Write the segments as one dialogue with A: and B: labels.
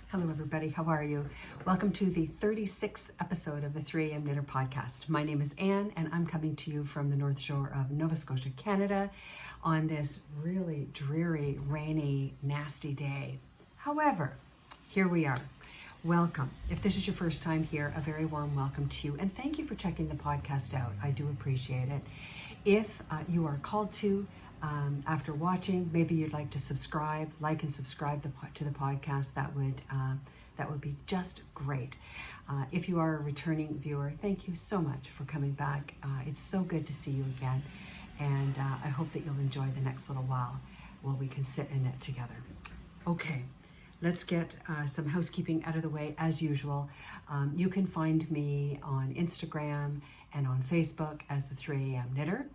A: Hello everybody, how are you? Welcome to the 36th episode of the 3 AM Knitter podcast. My name is Anne and I'm coming to you from the North Shore of Nova Scotia, Canada on this really dreary, rainy, nasty day. However, here we are. Welcome. If this is your first time here, a very warm welcome to you and thank you for checking the podcast out. I do appreciate it. If you are called to, after watching, maybe you'd like to subscribe, like and subscribe to the podcast. That would be just great. If you are a returning viewer, thank you so much for coming back. It's so good to see you again, and I hope that you'll enjoy the next little while we can sit and knit together. Okay, let's get some housekeeping out of the way as usual. You can find me on Instagram and on Facebook as the 3 AM Knitter.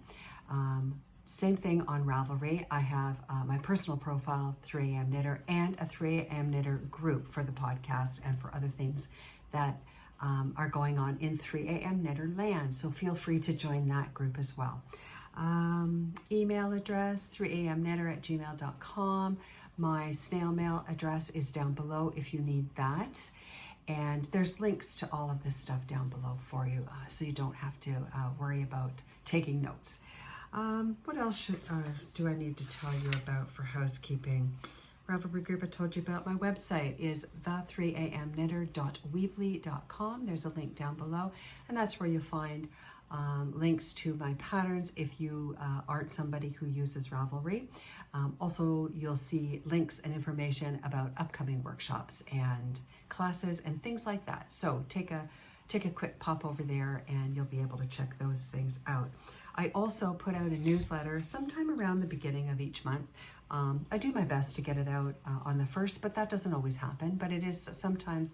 A: Same thing on Ravelry. I have my personal profile, 3 AM Knitter, and a 3 AM Knitter group for the podcast and for other things that are going on in 3 AM Knitter land. So feel free to join that group as well. Email address, 3amknitter@gmail.com. My snail mail address is down below if you need that. And there's links to all of this stuff down below for you, so you don't have to worry about taking notes. What else do I need to tell you about for housekeeping? Ravelry group I told you about. My website is the3amknitter.weebly.com. There's a link down below, and that's where you'll find links to my patterns if you aren't somebody who uses Ravelry. Also, you'll see links and information about upcoming workshops and classes and things like that. So take a quick pop over there and you'll be able to check those things out. I also put out a newsletter sometime around the beginning of each month. I do my best to get it out on the 1st, but that doesn't always happen. But it is sometimes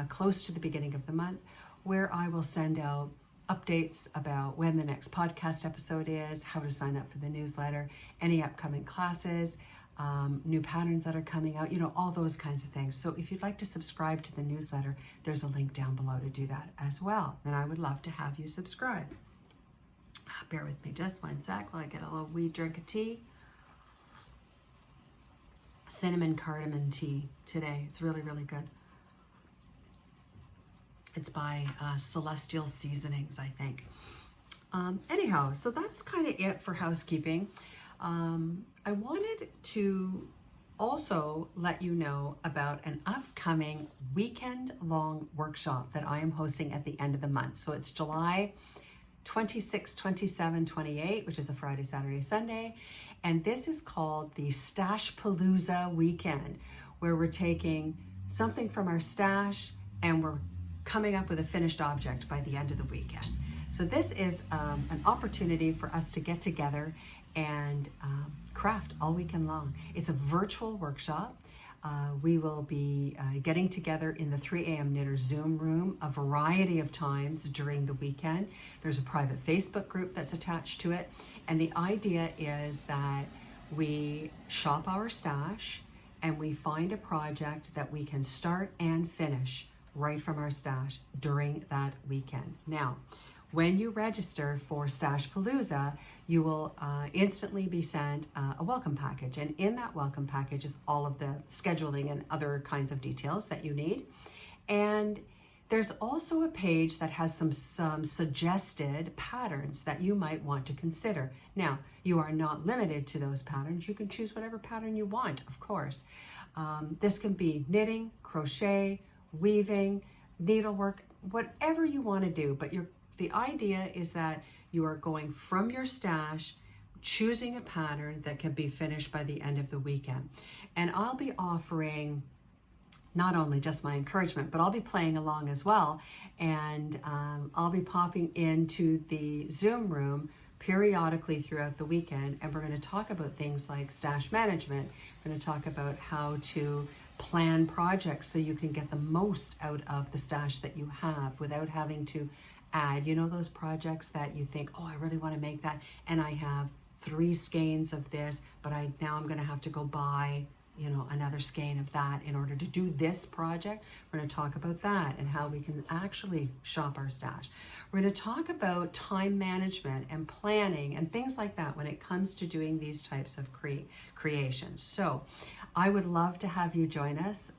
A: close to the beginning of the month where I will send out updates about when the next podcast episode is, how to sign up for the newsletter, any upcoming classes, new patterns that are coming out, all those kinds of things. So if you'd like to subscribe to the newsletter, there's a link down below to do that as well. And I would love to have you subscribe. Bear with me just one sec while I get a little wee drink of tea. Cinnamon cardamom tea today. It's really, really good. It's by Celestial Seasonings, I think. Anyhow, so that's kind of it for housekeeping. I wanted to also let you know about an upcoming weekend-long workshop that I am hosting at the end of the month. So it's July 26, 27, 28, which is a Friday, Saturday, Sunday. And this is called the STASHPALOOZA weekend, where we're taking something from our stash and we're coming up with a finished object by the end of the weekend. So this is an opportunity for us to get together and craft all weekend long. It's a virtual workshop. We will be getting together in the 3 AM Knitter Zoom room a variety of times during the weekend. There's a private Facebook group that's attached to it. And the idea is that we shop our stash and we find a project that we can start and finish right from our stash during that weekend. Now, when you register for STASHPALOOZA, you will instantly be sent a welcome package. And in that welcome package is all of the scheduling and other kinds of details that you need. And there's also a page that has some suggested patterns that you might want to consider. Now, you are not limited to those patterns. You can choose whatever pattern you want, of course. This can be knitting, crochet, weaving, needlework, whatever you want to do, but the idea is that you are going from your stash, choosing a pattern that can be finished by the end of the weekend. And I'll be offering not only just my encouragement, but I'll be playing along as well. And I'll be popping into the Zoom room periodically throughout the weekend. And we're going to talk about things like stash management. We're going to talk about how to plan projects so you can get the most out of the stash that you have without having to add, those projects that you think, oh, I really want to make that, and I have 3 skeins of this, but now I'm going to have to go buy, another skein of that in order to do this project. We're going to talk about that and how we can actually shop our stash. We're going to talk about time management and planning and things like that when it comes to doing these types of creations. So I would love to have you join us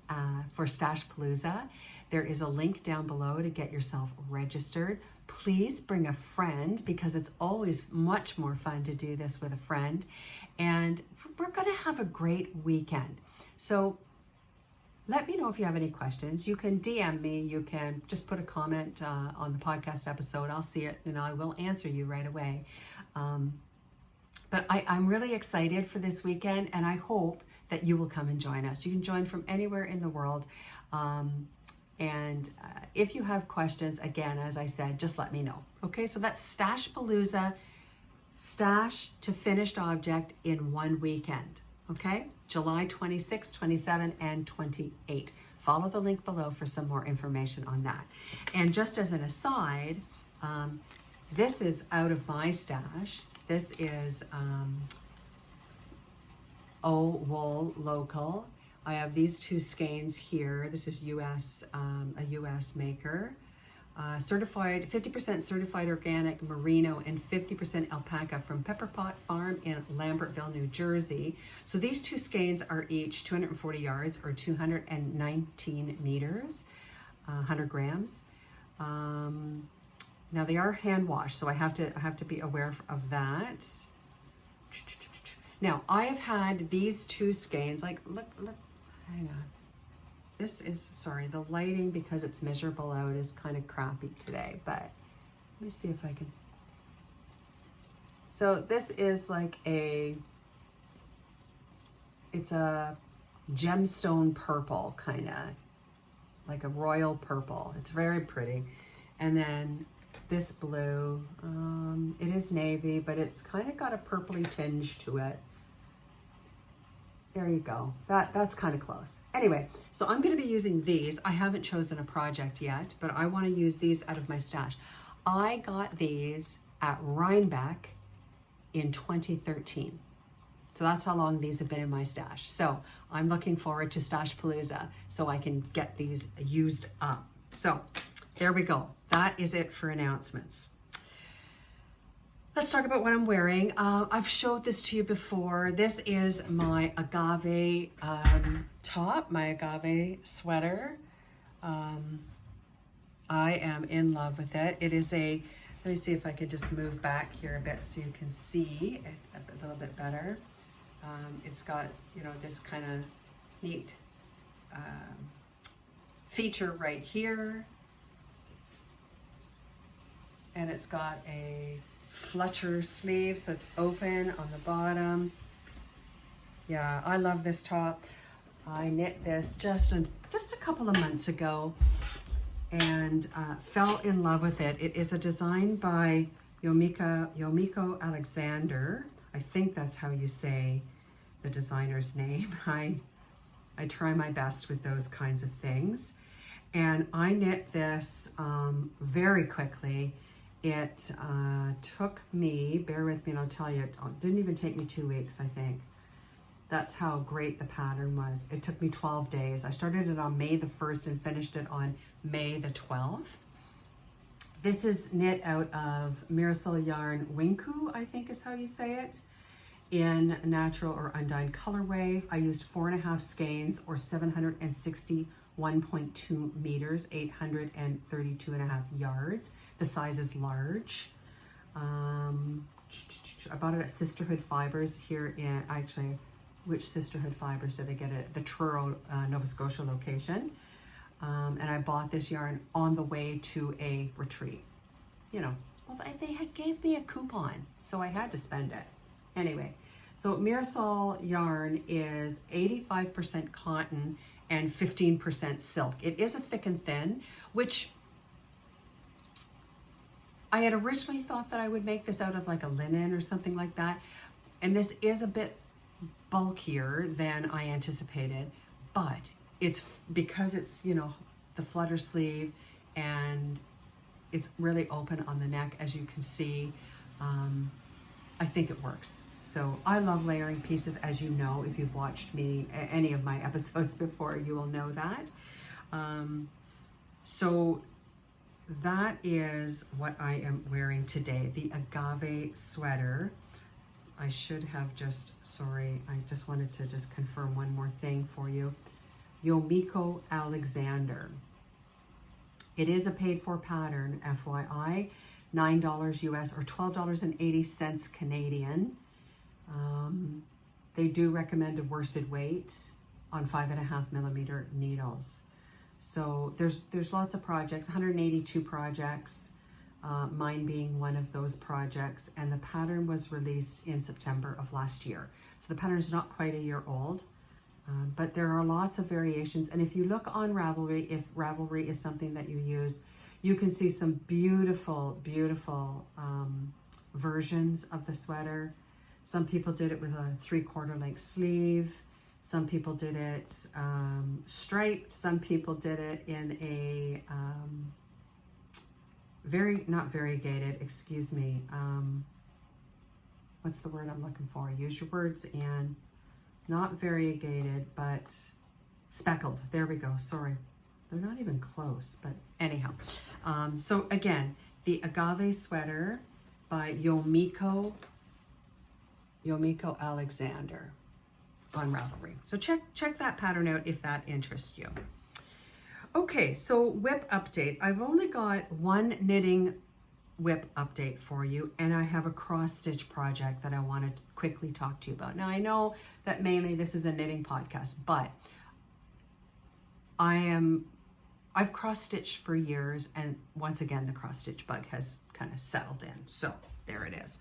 A: for STASHPALOOZA. There is a link down below to get yourself registered. Please bring a friend because it's always much more fun to do this with a friend. And we're gonna have a great weekend. So let me know if you have any questions. You can DM me, you can just put a comment on the podcast episode. I'll see it and I will answer you right away. But I'm really excited for this weekend and I hope that you will come and join us. You can join from anywhere in the world. If you have questions, again, as I said, just let me know. Okay, so that's STASHPALOOZA, stash to finished object in one weekend. Okay, July 26, 27, and 28. Follow the link below for some more information on that. And just as an aside, this is out of my stash. This is Wool Local. I have these two skeins here. This is US, a US maker. Certified, 50% certified organic merino and 50% alpaca from Pepperpot Farm in Lambertville, New Jersey. So these two skeins are each 240 yards or 219 meters, 100 grams. Now they are hand washed, so I have to be aware of that. Now I have had these two skeins, like look, hang on. This is, sorry, the lighting because it's miserable out is kind of crappy today, but let me see if I can. So this is like it's a gemstone purple, kind of like a royal purple. It's very pretty. And then this blue, it is navy, but it's kind of got a purpley tinge to it. There you go. That's kind of close. Anyway, so I'm going to be using these. I haven't chosen a project yet, but I want to use these out of my stash. I got these at Rhinebeck in 2013. So that's how long these have been in my stash. So I'm looking forward to STASHPALOOZA so I can get these used up. So there we go. That is it for announcements. Let's talk about what I'm wearing. I've showed this to you before. This is my Agave top, my Agave sweater. I am in love with it. It is let me see if I could just move back here a bit so you can see it a little bit better. It's got, you know, this kind of neat feature right here. And it's got a flutter sleeve, so it's open on the bottom. Yeah, I love this top. I knit this just a couple of months ago and fell in love with it. It is a design by Yomiko Alexander. I think that's how you say the designer's name. I try my best with those kinds of things. And I knit this very quickly. It took me, bear with me and I'll tell you, it didn't even take me 2 weeks, I think. That's how great the pattern was. It took me 12 days. I started it on May the 1st and finished it on May the 12th. This is knit out of Mirasol yarn Winku, I think is how you say it, in natural or undyed colorway. I used 4.5 skeins or 761.2 meters, 832.5 yards. The size is large. I bought it at Sisterhood Fibres here in, actually, which Sisterhood Fibres did I get it? The Truro, Nova Scotia location. And I bought this yarn on the way to a retreat. You know, well, they gave me a coupon, so I had to spend it. Anyway, so Mirasol yarn is 85% cotton and 15% silk. It is a thick and thin, which I had originally thought that I would make this out of like a linen or something like that. And this is a bit bulkier than I anticipated, but it's because it's, you know, the flutter sleeve and it's really open on the neck, as you can see. I think it works. So I love layering pieces, as you know. If you've watched me, any of my episodes before, you will know that. So that is what I am wearing today, the Agave sweater. I should have just, sorry, I just wanted to just confirm one more thing for you. Yomiko Alexander. It is a paid for pattern, FYI, $9 US or $12.80 Canadian. They do recommend a worsted weight on 5.5 millimeter needles. So there's lots of projects, 182 projects, mine being one of those projects, and the pattern was released in September of last year. So the pattern is not quite a year old, but there are lots of variations. And if you look on Ravelry, if Ravelry is something that you use, you can see some beautiful, beautiful versions of the sweater. Some people did it with a 3/4 length sleeve. Some people did it striped. Some people did it in a not variegated, excuse me. What's the word I'm looking for? Use your words, and not variegated, but speckled. There we go. Sorry. They're not even close, but anyhow. So again, the Agave Sweater by Yomiko Alexander on Ravelry. So check that pattern out if that interests you. Okay, so whip update. I've only got one knitting whip update for you, and I have a cross stitch project that I want to quickly talk to you about. Now I know that mainly this is a knitting podcast, but I've cross stitched for years, and once again the cross stitch bug has kind of settled in. So there it is.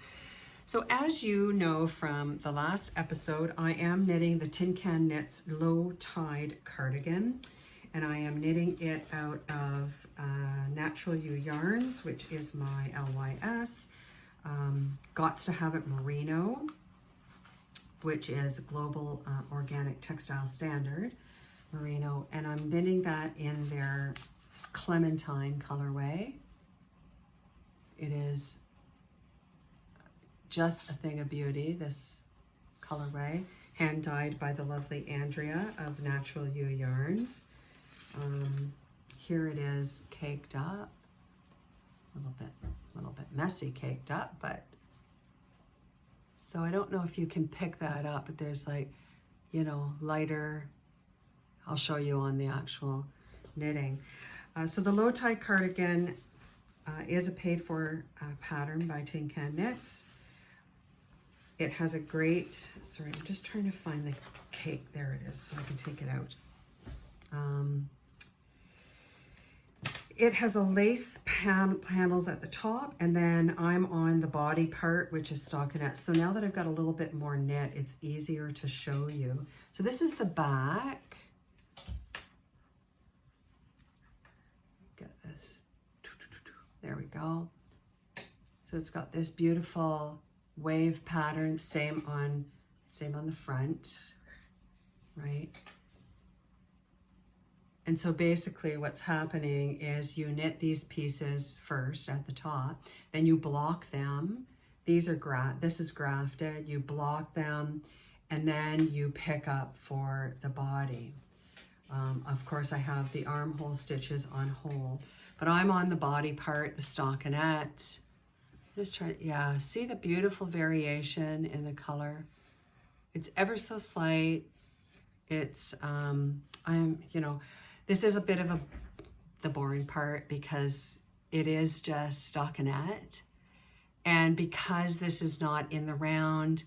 A: So as you know from the last episode, I am knitting the Tin Can Knits Low Tide Cardigan, and I am knitting it out of Natural Ewe Yarns, which is my LYS. Gots to Have It Merino, which is Global Organic Textile Standard Merino, and I'm knitting that in their Clementine colorway. It is just a thing of beauty, this colorway, hand dyed by the lovely Andrea of Natural Ewe Yarns. Here it is caked up, a little bit messy caked up, but so I don't know if you can pick that up, but there's like, you know, lighter. I'll show you on the actual knitting. So the Low Tide Cardigan is a paid for pattern by Tin Can Knits. It has a great, sorry, I'm just trying to find the cake. There it is, so I can take it out. It has a lace panels at the top, and then I'm on the body part, which is stockinette. So now that I've got a little bit more knit, it's easier to show you. So this is the back. Get this. There we go. So it's got this beautiful wave pattern, same on the front, right? And so basically what's happening is you knit these pieces first at the top, then you block them. These are this is grafted, you block them, and then you pick up for the body. Of course I have the armhole stitches on hold, but I'm on the body part, the stockinette. Just trying, yeah, see the beautiful variation in the color? It's ever so slight. It's, you know, this is a bit of the boring part because it is just stockinette. And because this is not in the round,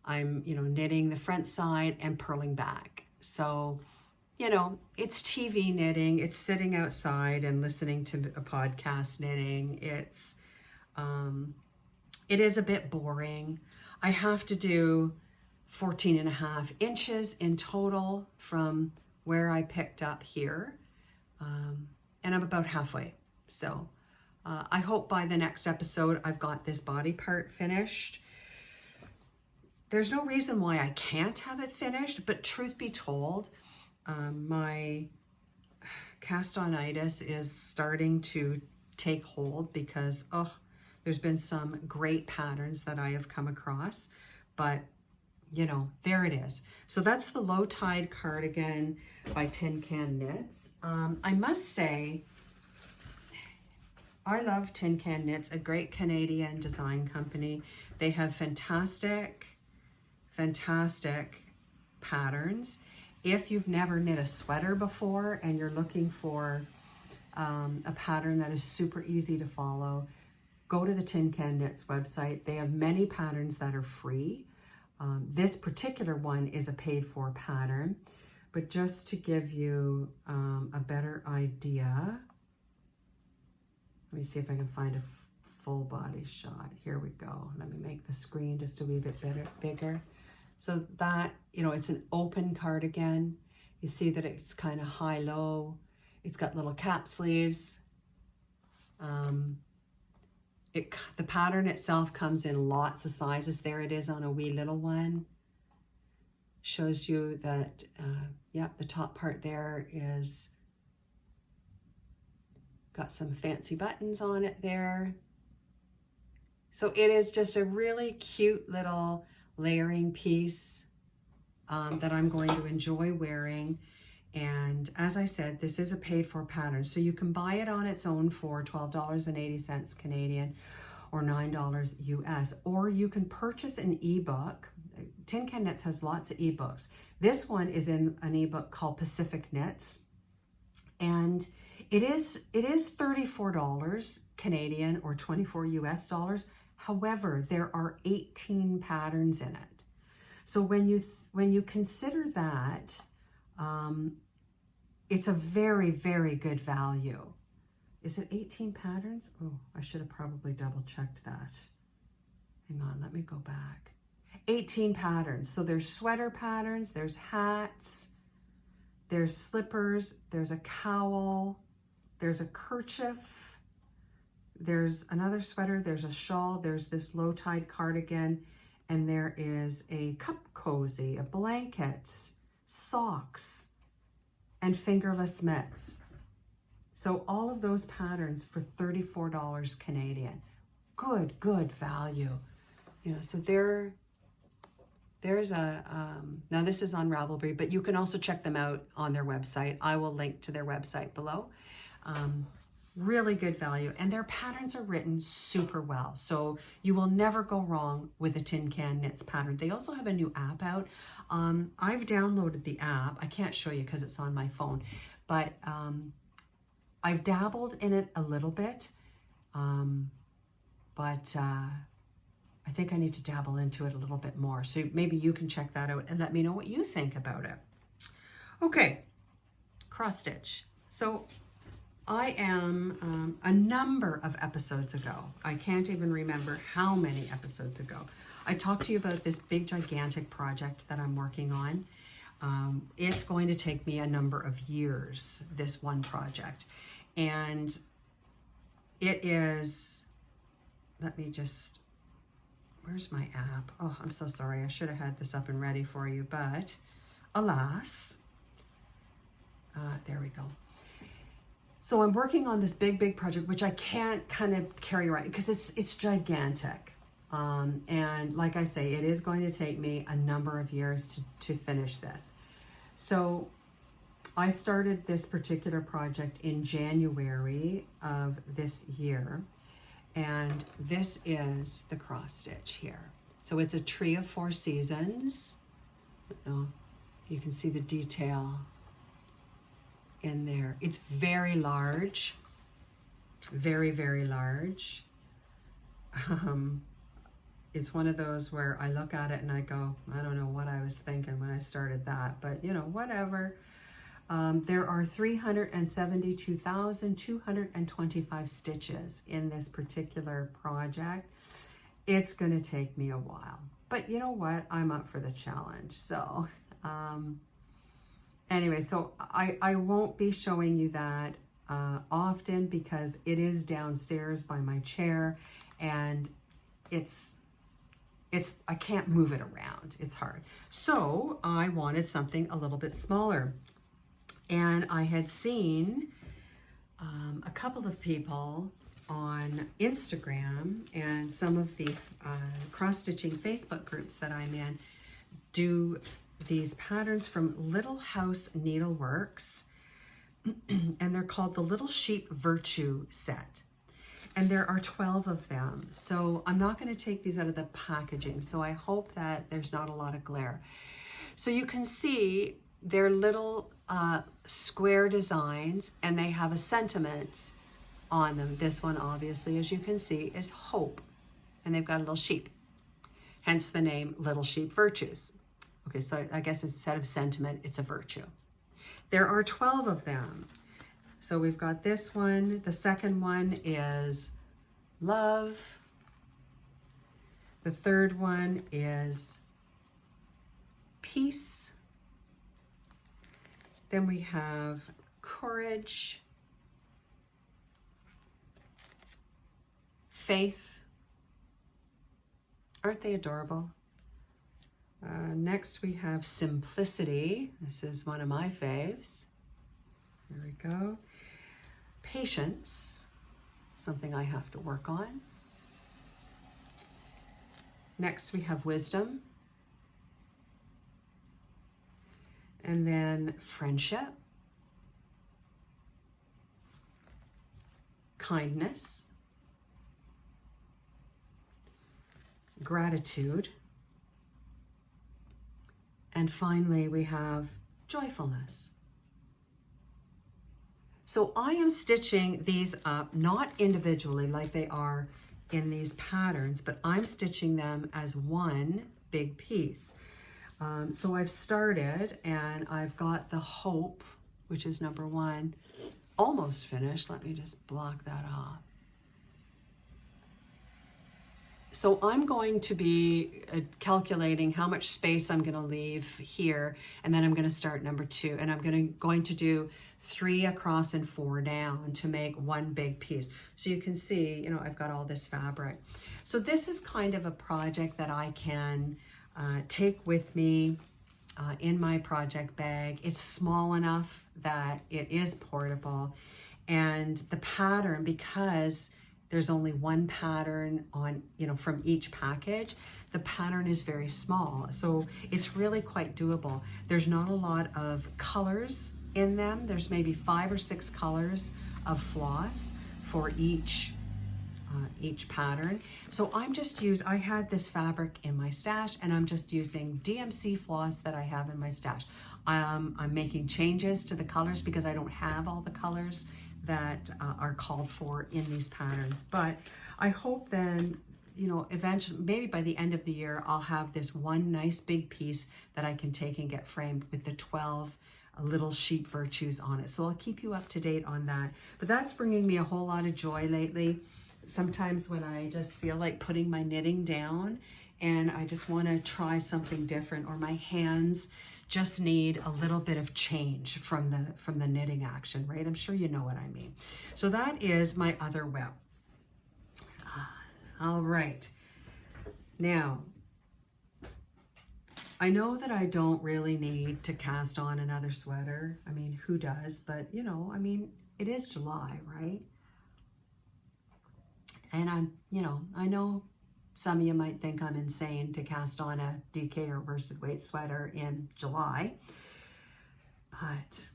A: I'm, you know, knitting the front side and purling back. So, you know, it's TV knitting. It's sitting outside and listening to a podcast knitting. It's, it is a bit boring. I have to do 14.5 inches in total from where I picked up here. And I'm about halfway. So I hope by the next episode, I've got this body part finished. There's no reason why I can't have it finished, but truth be told, my cast-on-itis is starting to take hold because, there's been some great patterns that I have come across, but you know, there it is. So that's the Low Tide Cardigan by Tin Can Knits. I must say, I love Tin Can Knits, a great Canadian design company. They have fantastic fantastic patterns. If you've never knit a sweater before and you're looking for a pattern that is super easy to follow, go to the Tin Can Knits website. They have many patterns that are free. This particular one is a paid for pattern, but just to give you a better idea, let me see if I can find a full body shot. Here we go. Let me make the screen just a wee bit bigger. So that, you know, it's an open cardigan. You see that it's kind of high-low. It's got little cap sleeves. The pattern itself comes in lots of sizes. There it is on a wee little one. Shows you that, yeah, the top part there is got some fancy buttons on it there. So it is just a really cute little layering piece that I'm going to enjoy wearing. And as I said, this is a paid for pattern. So you can buy it on its own for $12.80 Canadian or $9 US, or you can purchase an ebook. Tin Can Knits has lots of ebooks. This one is in an ebook called Pacific Knits. And it is $34 Canadian or 24 US dollars. However, there are 18 patterns in it. So when you consider that, it's a very, very good value. Is it 18 patterns? Oh, I should have probably double checked that. Hang on, let me go back. 18 patterns. So there's sweater patterns, there's hats, there's slippers, there's a cowl, there's a kerchief, there's another sweater, there's a shawl, there's this low tide cardigan, and there is a cup cozy, a blanket, socks, and fingerless mitts. So all of those patterns for $34 Canadian. Good value. You know, so there's a, now this is on Ravelry, but you can also check them out on their website. I will link to their website below. Really good value, and their patterns are written super well. So you will never go wrong with a Tin Can Knits pattern. They also have a new app out. I've downloaded the app. I can't show you because it's on my phone, but I've dabbled in it a little bit, but I think I need to dabble into it a little bit more. So maybe you can check that out and let me know what you think about it. Okay, cross stitch. So I am a number of episodes ago, I can't even remember how many episodes ago, I talked to you about this big gigantic project that I'm working on. It's going to take me a number of years, this one project. And it is, let me just, where's my app? Oh, I'm so sorry. I should have had this up and ready for you, but alas, there we go. So I'm working on this big project, which I can't kind of carry right because it's gigantic. And like I say, it is going to take me a number of years to finish this. So I started this particular project in January of this year, and this is the cross stitch here. So it's a tree of 4 seasons. Oh, you can see the detail in there. It's very large, very large. It's one of those where I look at it and I go, I don't know what I was thinking when I started that, but you know, whatever. There are 372,225 stitches in this particular project. It's going to take me a while, but you know what? I'm up for the challenge. So anyway, so I won't be showing you that often because it is downstairs by my chair, and I can't move it around. It's hard. So I wanted something a little bit smaller. And I had seen a couple of people on Instagram and some of the cross-stitching Facebook groups that I'm in do these patterns from Little House Needleworks, and they're called the Little Sheep Virtue Set. And there are 12 of them. So I'm not going to take these out of the packaging. So I hope that there's not a lot of glare. So you can see they're little square designs, and they have a sentiment on them. This one, obviously, as you can see, is hope. And they've got a little sheep. Hence the name Little Sheep Virtues. Okay, so I guess instead of sentiment, it's a virtue. There are 12 of them. So we've got this one. The second one is love. The third one is peace. Then we have courage, faith. Aren't they adorable? Next we have simplicity. This is one of my faves. There we go. Patience, something I have to work on. Next we have wisdom. And then friendship, kindness, gratitude, and finally we have joyfulness. So I am stitching these up, not individually like they are in these patterns, but I'm stitching them as one big piece. So I've started, and I've got the hope, which is number one, almost finished. Let me just block that off. So I'm going to be calculating how much space I'm going to leave here, and then I'm going to start number two, and I'm going to do 3 across and 4 down to make one big piece. So you can see, you know, I've got all this fabric. So this is kind of a project that I can take with me in my project bag. It's small enough that it is portable, and the pattern, because there's only one pattern on, you know, from each package, the pattern is very small, so it's really quite doable. There's not a lot of colors in them. There's maybe 5 or 6 colors of floss for each pattern. So I had this fabric in my stash, and I'm just using DMC floss that I have in my stash. I'm making changes to the colors because I don't have all the colors that are called for in these patterns. But I hope then, you know, eventually, maybe by the end of the year, I'll have this one nice big piece that I can take and get framed with the 12 little sheep virtues on it. So I'll keep you up to date on that. But that's bringing me a whole lot of joy lately. Sometimes when I just feel like putting my knitting down and I just want to try something different, or my hands just need a little bit of change from the knitting action, right? I'm sure you know what I mean. So that is my other web. All right. Now, I know that I don't really need to cast on another sweater. I mean, who does? But, you know, I mean, it is July, right? And I know some of you might think I'm insane to cast on a DK or worsted weight sweater in July, but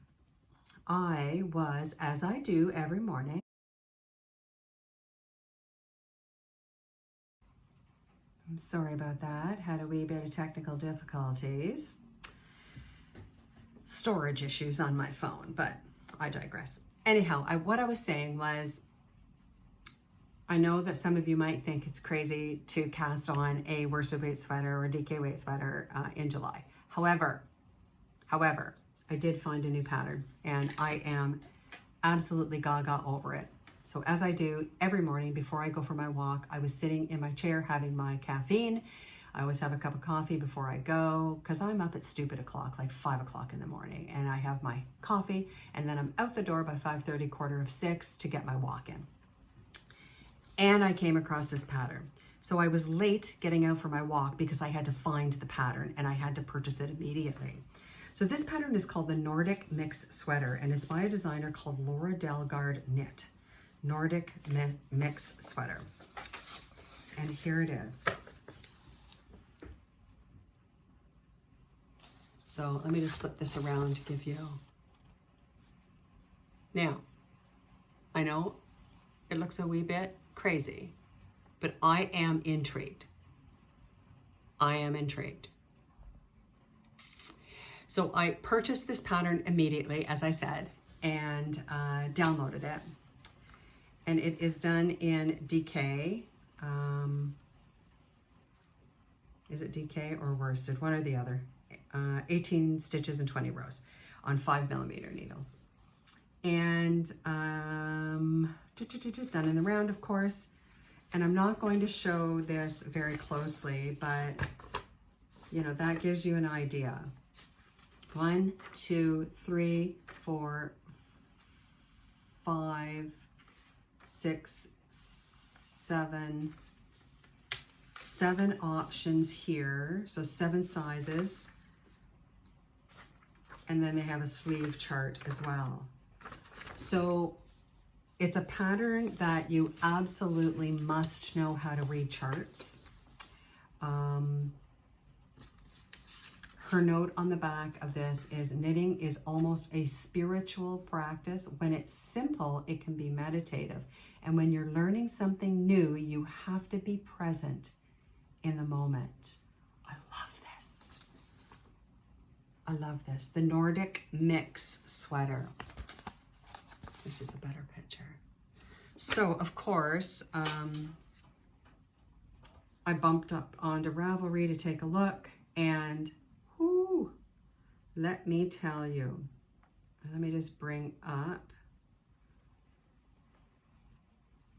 A: I was, as I do every morning, I'm sorry about that, had a wee bit of technical difficulties, storage issues on my phone, but I digress. Anyhow, what I was saying was, I know that some of you might think it's crazy to cast on a worsted weight sweater or a DK weight sweater in July. However, I did find a new pattern, and I am absolutely gaga over it. So as I do every morning before I go for my walk, I was sitting in my chair having my caffeine. I always have a cup of coffee before I go, because I'm up at stupid o'clock, like 5 o'clock in the morning, and I have my coffee, and then I'm out the door by 5:30, 5:45 to get my walk in. And I came across this pattern. So I was late getting out for my walk because I had to find the pattern and I had to purchase it immediately. So this pattern is called the Nordic Mix Sweater, and it's by a designer called Laura Delgard Knit. Nordic Mix Sweater. And here it is. So let me just flip this around to give you. Now, I know it looks a wee bit crazy, but I am intrigued. I am intrigued. So I purchased this pattern immediately, as I said, and downloaded it. And it is done in DK. Is it DK or worsted? One or the other. 18 stitches and 20 rows on 5mm needles. And done in the round, of course. And I'm not going to show this very closely, but you know, that gives you an idea. 1, 2, 3, 4, 5, 6, 7 options here. So 7 sizes. And then they have a sleeve chart as well. So it's a pattern that you absolutely must know how to read charts. Her note on the back of this is knitting is almost a spiritual practice. When it's simple, it can be meditative. And when you're learning something new, you have to be present in the moment. I love this. I love this. The Nordic Mix Sweater. This is a better picture. So, of course, I bumped up onto Ravelry to take a look, and whoo, let me tell you. Let me just bring up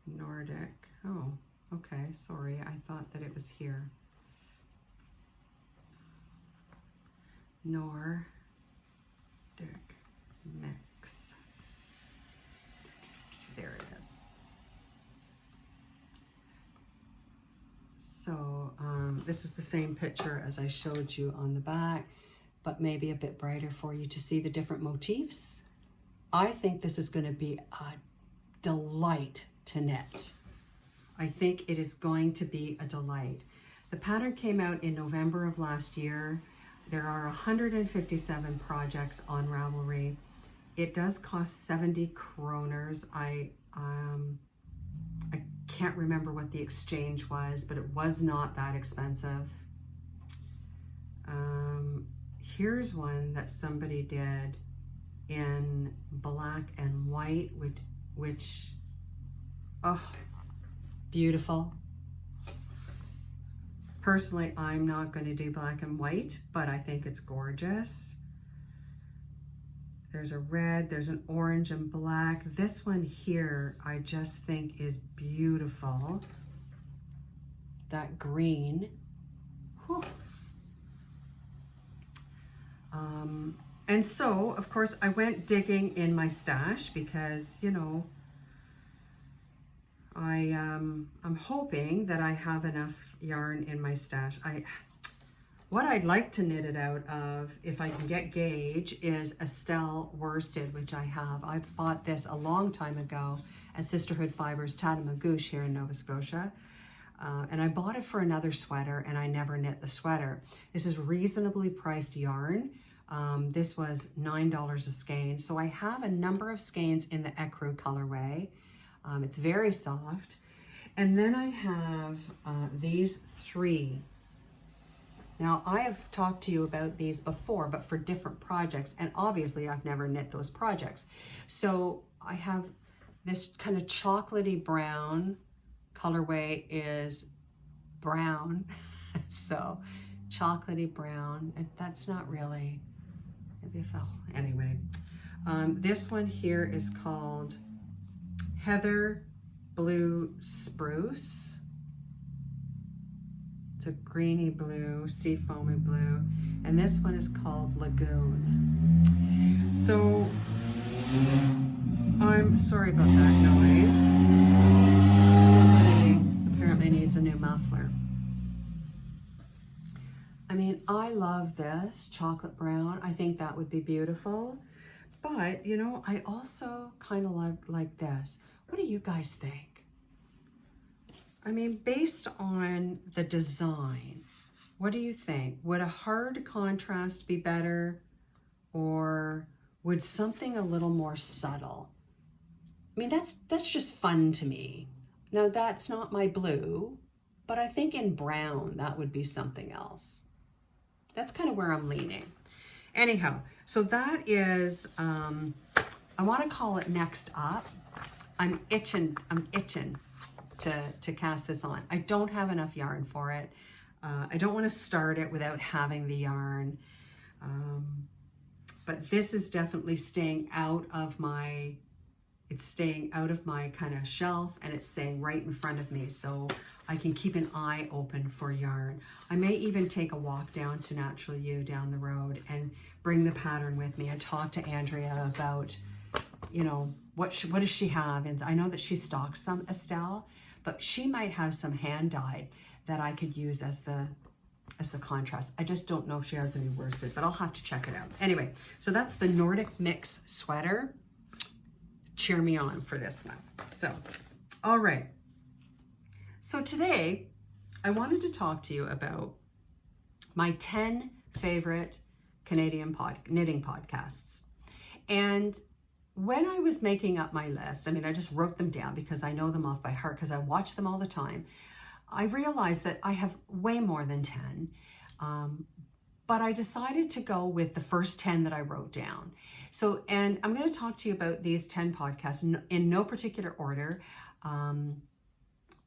A: Nordic. Oh, okay, sorry. I thought that it was here. Nordic Mix. There it is. So this is the same picture as I showed you on the back, but maybe a bit brighter for you to see the different motifs. I think this is going to be a delight to knit. I think it is going to be a delight. The pattern came out in November of last year. There are 157 projects on Ravelry. It does cost 70 kroners. I can't remember what the exchange was, but it was not that expensive. Here's one that somebody did in black and white, which oh, beautiful. Personally, I'm not going to do black and white, but I think it's gorgeous. There's a red, there's an orange and black. This one here, I just think is beautiful. That green. Whew. And so, of course, I went digging in my stash because, you know, I'm hoping that I have enough yarn in my stash. What I'd like to knit it out of, if I can get gauge, is Estelle worsted, which I have. I bought this a long time ago at Sisterhood Fibres, Tatamagouche here in Nova Scotia. And I bought it for another sweater, and I never knit the sweater. This is reasonably priced yarn. This was $9 a skein. So I have a number of skeins in the ecru colorway. It's very soft. And then I have these 3. Now, I have talked to you about these before, but for different projects, and obviously I've never knit those projects. So I have this kind of chocolatey brown. Colorway is brown, so chocolatey brown, and that's not really, maybe I fell, anyway. This one here is called Heather Blue Spruce. It's a greeny blue, seafoamy blue. And this one is called Lagoon. So, I'm sorry about that noise. Somebody apparently needs a new muffler. I mean, I love this chocolate brown. I think that would be beautiful. But, you know, I also kind of like this. What do you guys think? I mean, based on the design, what do you think? Would a hard contrast be better, or would something a little more subtle? I mean, that's just fun to me. Now that's not my blue, but I think in brown, that would be something else. That's kind of where I'm leaning. Anyhow, so that is, I want to call it Next Up. I'm itching to cast this on. I don't have enough yarn for it. I don't want to start it without having the yarn. But this is definitely staying out of my, it's staying out of my kind of shelf, and it's staying right in front of me, so I can keep an eye open for yarn. I may even take a walk down to Natural You down the road and bring the pattern with me and talk to Andrea about, you know, what does she have? And I know that she stocks some Estelle, but she might have some hand dyed that I could use as the contrast. I just don't know if she has any worsted, but I'll have to check it out. Anyway, so that's the Nordic Mix Sweater. Cheer me on for this one. So, all right. So today, I wanted to talk to you about my 10 favorite Canadian knitting podcasts. And when I was making up my list, I mean, I just wrote them down because I know them off by heart because I watch them all the time. I realized that I have way more than 10, but I decided to go with the first 10 that I wrote down. So, and I'm going to talk to you about these 10 podcasts in no particular order,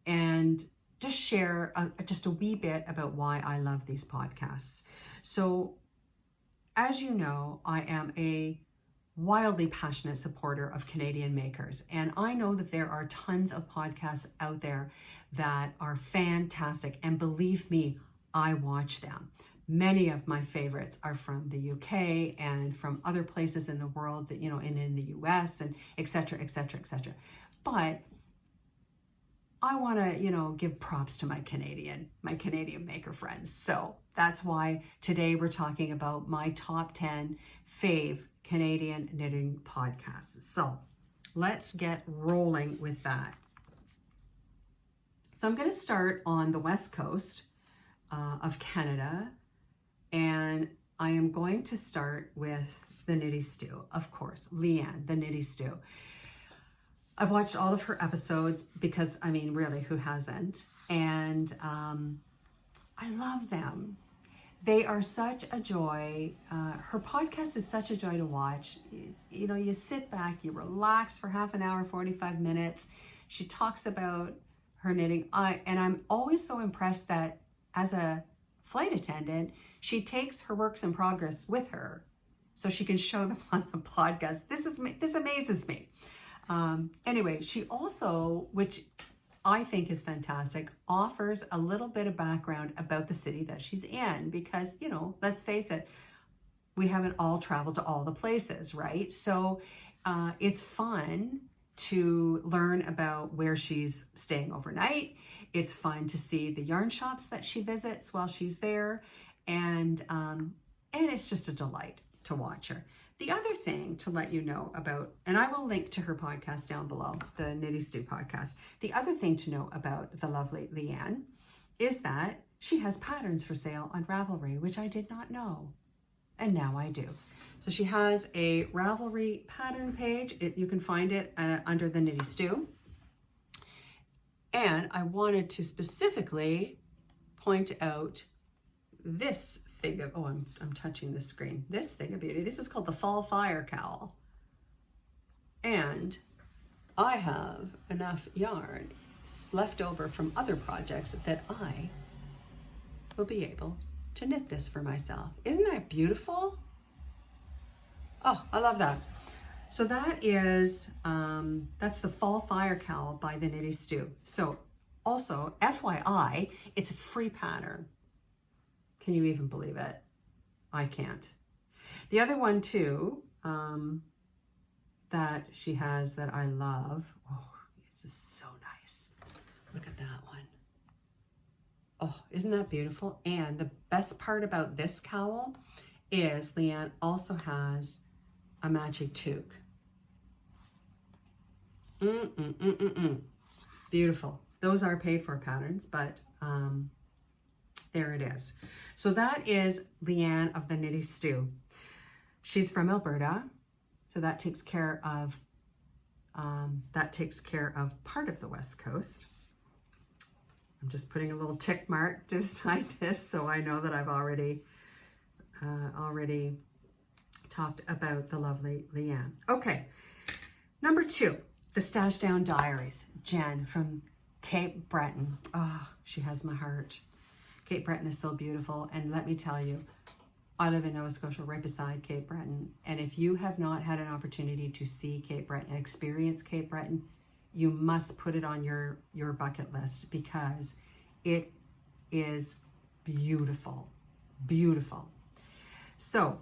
A: and just share just a wee bit about why I love these podcasts. So, as you know, I am a wildly passionate supporter of Canadian makers. And I know that there are tons of podcasts out there that are fantastic. And believe me, I watch them. Many of my favorites are from the UK and from other places in the world that, you know, and in the US and et cetera, et cetera, et cetera. But I want to, you know, give props to my Canadian maker friends. So that's why today we're talking about my top 10 fave Canadian knitting podcasts. So let's get rolling with that. So I'm going to start on the West Coast of Canada, and I am going to start with the Knitty Stew, of course, Leanne, the Knitty Stew. I've watched all of her episodes because, I mean, really, who hasn't? And I love them. They are such a joy. Her podcast is such a joy to watch. You know, you sit back, you relax for half an hour, 45 minutes. She talks about her knitting. And I'm always so impressed that as a flight attendant, she takes her works in progress with her so she can show them on the podcast. This amazes me. Anyway, she also, which I think is fantastic, offers a little bit of background about the city that she's in because, you know, let's face it, we haven't all traveled to all the places, right? So it's fun to learn about where she's staying overnight. It's fun to see the yarn shops that she visits while she's there. And it's just a delight to watch her. The other thing to let you know about, and I will link to her podcast down below, the Knitty Stew podcast. The other thing to know about the lovely Leanne is that she has patterns for sale on Ravelry, which I did not know. And now I do. So she has a Ravelry pattern page. You can find it under the Knitty Stew. And I wanted to specifically point out this thing of, oh, I'm touching the screen. This thing of beauty. This is called the Fall Fire Cowl. And I have enough yarn left over from other projects that I will be able to knit this for myself. Isn't that beautiful? Oh, I love that. So that is, that's the Fall Fire Cowl by the Knitty Stew. So also, FYI, it's a free pattern. Can you even believe it? I can't. The other one too, that she has that I love. Oh, it's just so nice. Look at that one. Oh, isn't that beautiful? And the best part about this cowl is Leanne also has a matching toque. Beautiful. Those are paid for patterns, but there it is. So that is Leanne of the Knitty Stew. She's from Alberta, so that takes care of That takes care of part of the West Coast. I'm just putting a little tick mark beside this so I know that I've already talked about the lovely Leanne. Okay, number 2, the Stash Down Diaries. Jen from Cape Breton. Oh, she has my heart. Cape Breton is so beautiful, and let me tell you, I live in Nova Scotia, right beside Cape Breton, and if you have not had an opportunity to see Cape Breton and experience Cape Breton, you must put it on your bucket list, because it is beautiful, beautiful. So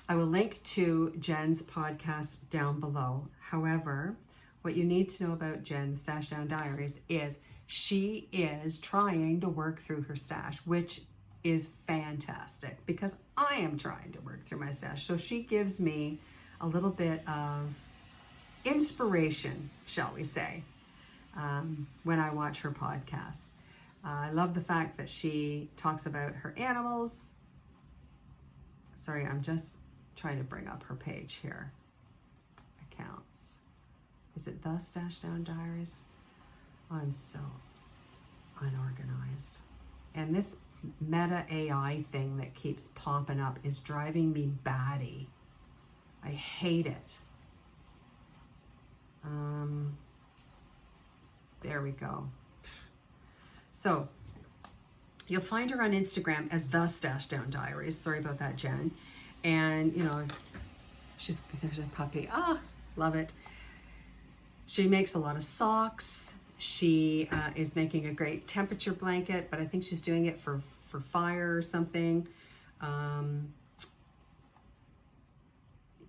A: I will link to Jen's podcast down below. However, what you need to know about Jen, Stash Down Diaries, is she is trying to work through her stash, which is fantastic, because I am trying to work through my stash. So she gives me a little bit of inspiration, shall we say, when I watch her podcasts. I love the fact that she talks about her animals. Sorry, I'm just trying to bring up her page here. Accounts. Is it the Stash Down Diaries? I'm so unorganized. And this Meta AI thing that keeps popping up is driving me batty. I hate it. There we go. So you'll find her on Instagram as the Stash Down Diaries. Sorry about that, Jen. And you know, there's a puppy. Ah, love it. She makes a lot of socks. She is making a great temperature blanket, but I think she's doing it for fire or something.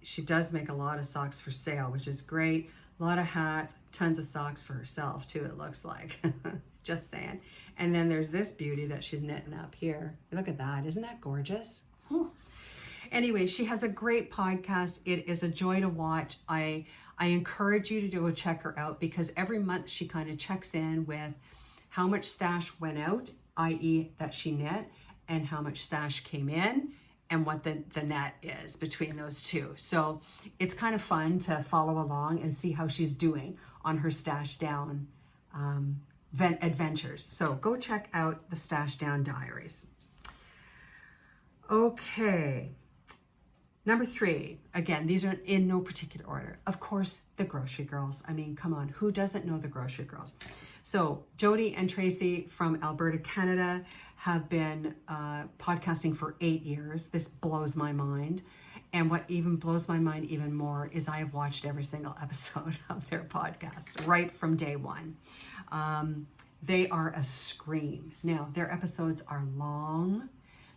A: She does make a lot of socks for sale, which is great. A lot of hats, tons of socks for herself too, it looks like. Just saying. And then there's this beauty that she's knitting up here. Look at that, isn't that gorgeous? Whew. Anyway, she has a great podcast. It is a joy to watch. I encourage you to go check her out, because every month she kind of checks in with how much stash went out, i.e. that she knit, and how much stash came in, and what the net is between those two. So it's kind of fun to follow along and see how she's doing on her Stash Down adventures. So go check out the Stash Down Diaries. Okay. Number 3, again, these are in no particular order. Of course, the Grocery Girls. I mean, come on, who doesn't know the Grocery Girls? So Jody and Tracy from Alberta, Canada, have been podcasting for 8 years. This blows my mind. And what even blows my mind even more is I have watched every single episode of their podcast right from day one. They are a scream. Now, their episodes are long,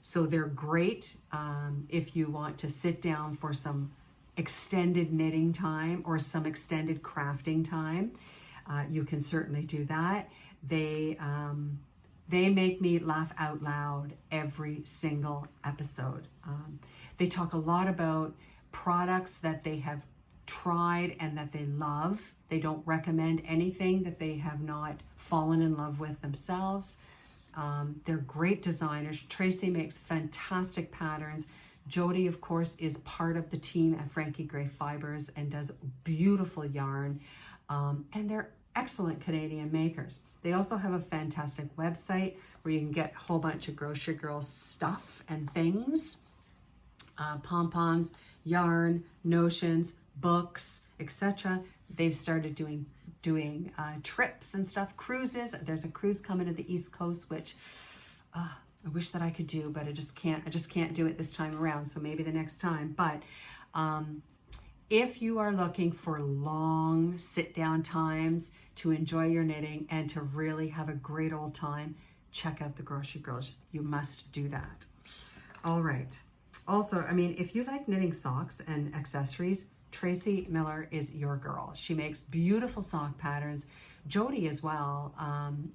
A: so they're great if you want to sit down for some extended knitting time or some extended crafting time. You can certainly do that. They make me laugh out loud every single episode. They talk a lot about products that they have tried and that they love. They don't recommend anything that they have not fallen in love with themselves. They're great designers. Tracy makes fantastic patterns. Jody, of course, is part of the team at Frankie Gray Fibres and does beautiful yarn. And they're excellent Canadian makers. They also have a fantastic website where you can get a whole bunch of Grocery Girls stuff and things. Pom-poms, yarn, notions, books, etc. They've started doing trips and stuff, cruises. There's a cruise coming to the East Coast, which I wish that I could do, but I just can't do it this time around. So maybe the next time. But if you are looking for long sit-down times to enjoy your knitting and to really have a great old time, check out the Grocery Girls. You must do that. All right. Also, I mean, if you like knitting socks and accessories, Tracy Miller is your girl. She makes beautiful sock patterns. Jody as well.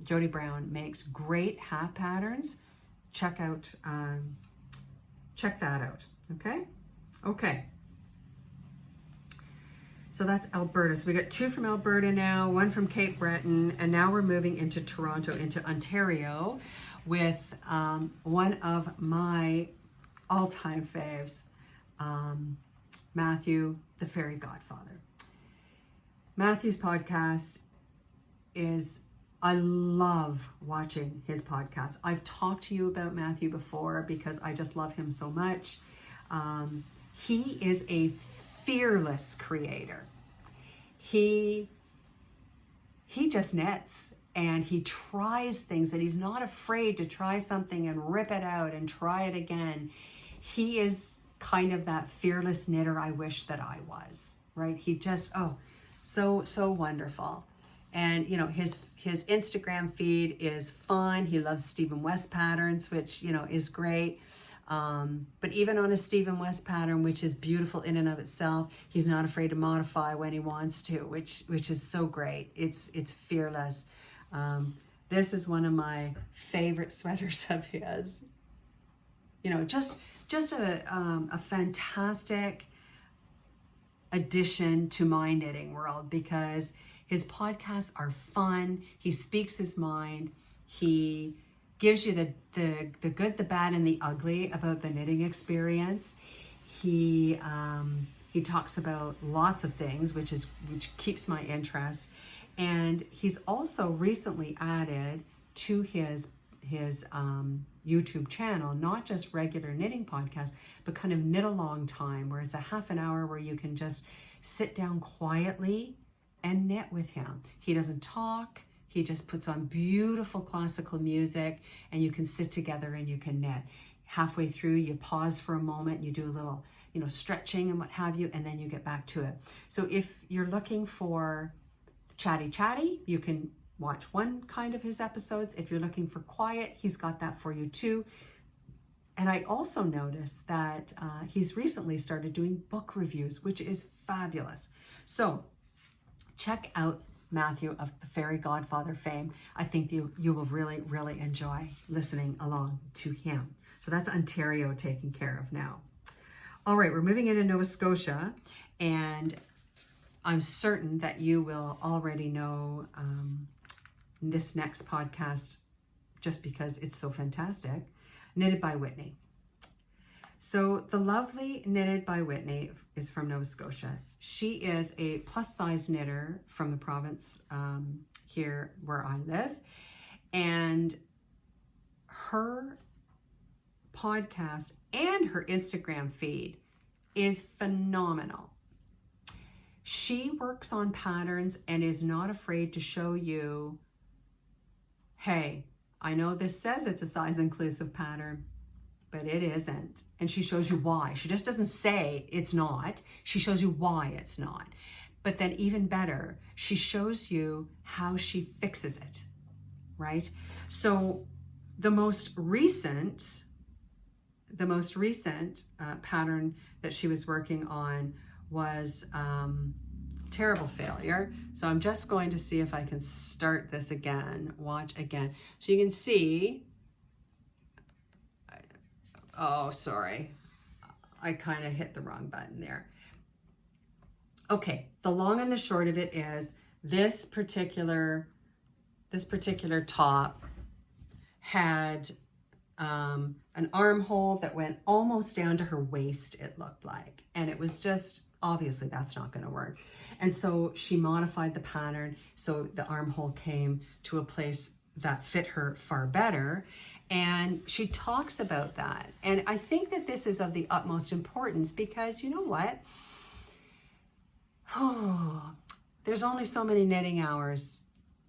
A: Jody Brown makes great hat patterns. Check that out. Okay. Okay. So that's Alberta. So we got 2 from Alberta now, 1 from Cape Breton, and now we're moving into Toronto, into Ontario, with one of my all-time faves, Matthew, the Fairy Godfather. Matthew's podcast is, I love watching his podcast. I've talked to you about Matthew before because I just love him so much. He is a fearless creator. He just knits and he tries things, and he's not afraid to try something and rip it out and try it again. He is kind of that fearless knitter I wish that I was, right? He just, so wonderful. And, you know, his Instagram feed is fun. He loves Stephen West patterns, which, you know, is great. But even on a Stephen West pattern, which is beautiful in and of itself, he's not afraid to modify when he wants to, which is so great. It's fearless. This is one of my favorite sweaters of his. You know, just a fantastic addition to my knitting world, because his podcasts are fun. He speaks his mind. He gives you the good, the bad, and the ugly about the knitting experience. He talks about lots of things, which keeps my interest. And he's also recently added to his YouTube channel, not just regular knitting podcasts, but kind of knit along time, where it's a half an hour where you can just sit down quietly and knit with him. He doesn't talk. He just puts on beautiful classical music, and you can sit together and you can knit. Halfway through, you pause for a moment, you do a little, you know, stretching and what have you, and then you get back to it. So if you're looking for chatty, you can watch one kind of his episodes. If you're looking for quiet, he's got that for you too. And I also noticed that he's recently started doing book reviews, which is fabulous. So check out Matthew of the Fairy Godfather fame. I think you will really, really enjoy listening along to him. So that's Ontario taken care of now. All right, we're moving into Nova Scotia, and I'm certain that you will already know this next podcast just because it's so fantastic. Knitted by Whitney. So the lovely Knitted by Whitney is from Nova Scotia. She is a plus size knitter from the province here where I live. And her podcast and her Instagram feed is phenomenal. She works on patterns and is not afraid to show you, hey, I know this says it's a size inclusive pattern, but it isn't. And she shows you why. She just doesn't say it's not. She shows you why it's not. But then even better, she shows you how she fixes it, right? So the most recent pattern that she was working on was terrible failure. So I'm just going to see if I can start this again, watch again. So you can see, oh, sorry. I kind of hit the wrong button there. Okay, the long and the short of it is this particular top had an armhole that went almost down to her waist, it looked like. And it was just, obviously that's not going to work. And so she modified the pattern so the armhole came to a place that fit her far better. And she talks about that. And I think that this is of the utmost importance because you know what? Oh, there's only so many knitting hours